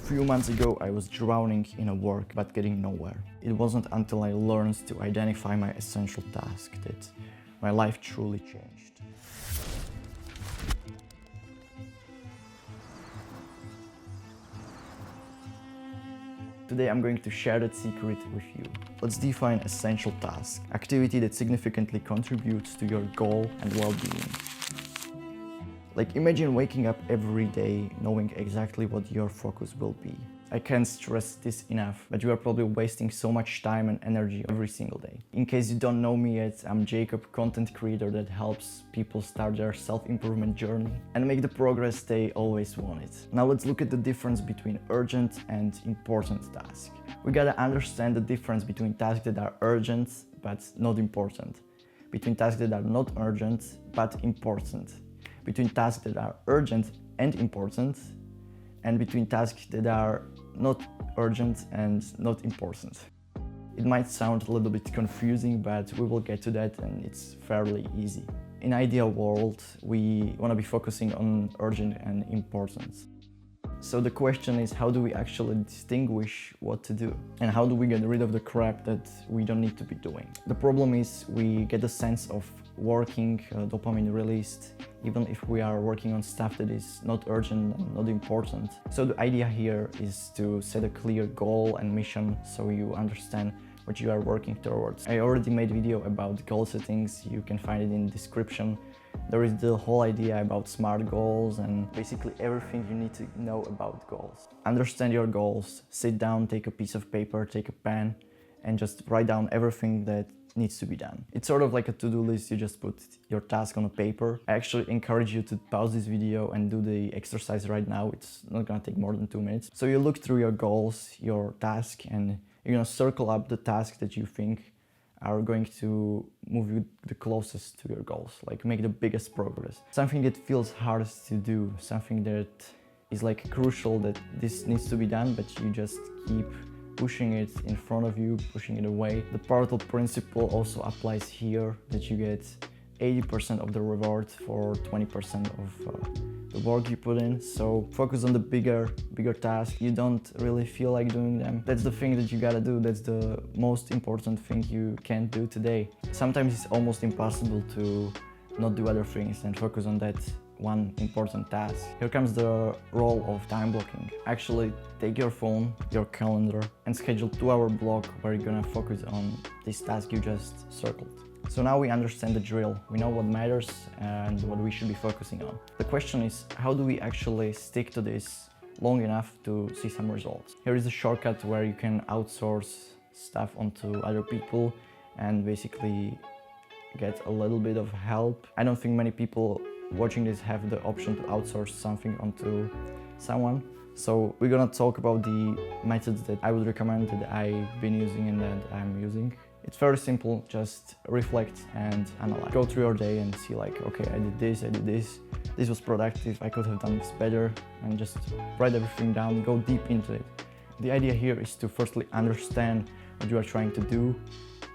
few months ago, I was drowning in a work but getting nowhere. It wasn't until I learned to identify my essential task that my life truly changed. Today I'm going to share that secret with you. Let's define essential task, activity that significantly contributes to your goal and well-being. Like, imagine waking up every day knowing exactly what your focus will be. I can't stress this enough, but you are probably wasting so much time and energy every single day. In case you don't know me yet, I'm Jacob, content creator that helps people start their self-improvement journey and make the progress they always wanted. Now let's look at the difference between urgent and important tasks. We gotta understand the difference between tasks that are urgent but not important, between tasks that are not urgent but important, between tasks that are urgent and important, and between tasks that are not urgent and not important. It might sound a little bit confusing, but we will get to that, and it's fairly easy. In ideal world, we want to be focusing on urgent and important. So the question is, how do we actually distinguish what to do? And how do we get rid of the crap that we don't need to be doing? The problem is we get a sense of working, dopamine released, even if we are working on stuff that is not urgent and not important. So the idea here is to set a clear goal and mission so you understand what you are working towards. I already made a video about goal settings, you can find it in the description. There is the whole idea about SMART goals and basically everything you need to know about goals. Understand your goals, sit down, take a piece of paper, take a pen, and just write down everything that needs to be done. It's sort of like a to-do list, you just put your task on a paper. I actually encourage you to pause this video and do the exercise right now. It's not gonna take more than 2 minutes. So you look through your goals, your task, and you're gonna circle up the tasks that you think are going to move you the closest to your goals, like make the biggest progress. Something that feels hardest to do, something that is like crucial that this needs to be done, but you just keep pushing it in front of you, pushing it away. The Pareto principle also applies here, that you get 80% of the reward for 20% of the work you put in. So focus on the bigger tasks. You don't really feel like doing them. That's the thing that you gotta do. That's the most important thing you can do today. Sometimes it's almost impossible to not do other things and focus on that one important task. Here comes the role of time blocking. Actually, take your phone, your calendar, and schedule 2-hour block where you're gonna focus on this task you just circled. So now we understand the drill. We know what matters and what we should be focusing on. The question is, how do we actually stick to this long enough to see some results? Here is a shortcut where you can outsource stuff onto other people and basically get a little bit of help. I don't think many people watching this have the option to outsource something onto someone. So we're gonna talk about the methods that I would recommend, that I've been using and that I'm using. It's very simple, just reflect and analyze. Go through your day and see like, okay, I did this, this was productive, I could have done this better, and just write everything down, go deep into it. The idea here is to firstly understand what you are trying to do,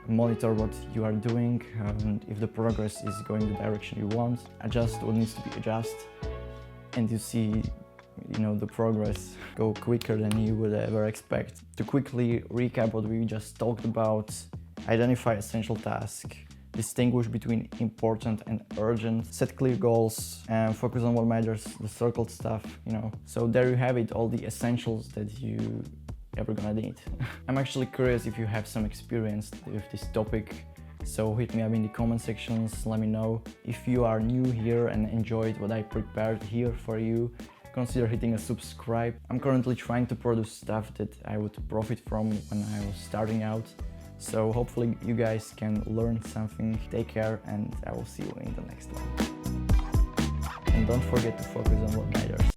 monitor what you are doing, and if the progress is going the direction you want, adjust what needs to be adjusted, and you see, the progress go quicker than you would ever expect. To quickly recap what we just talked about: identify essential tasks, distinguish between important and urgent, set clear goals, and focus on what matters, the circled stuff, So there you have it, all the essentials that you ever gonna need. I'm actually curious if you have some experience with this topic, so hit me up in the comment sections, let me know. If you are new here and enjoyed what I prepared here for you, consider hitting a subscribe. I'm currently trying to produce stuff that I would profit from when I was starting out, so hopefully you guys can learn something. Take care, and I will see you in the next one. And don't forget to focus on what matters.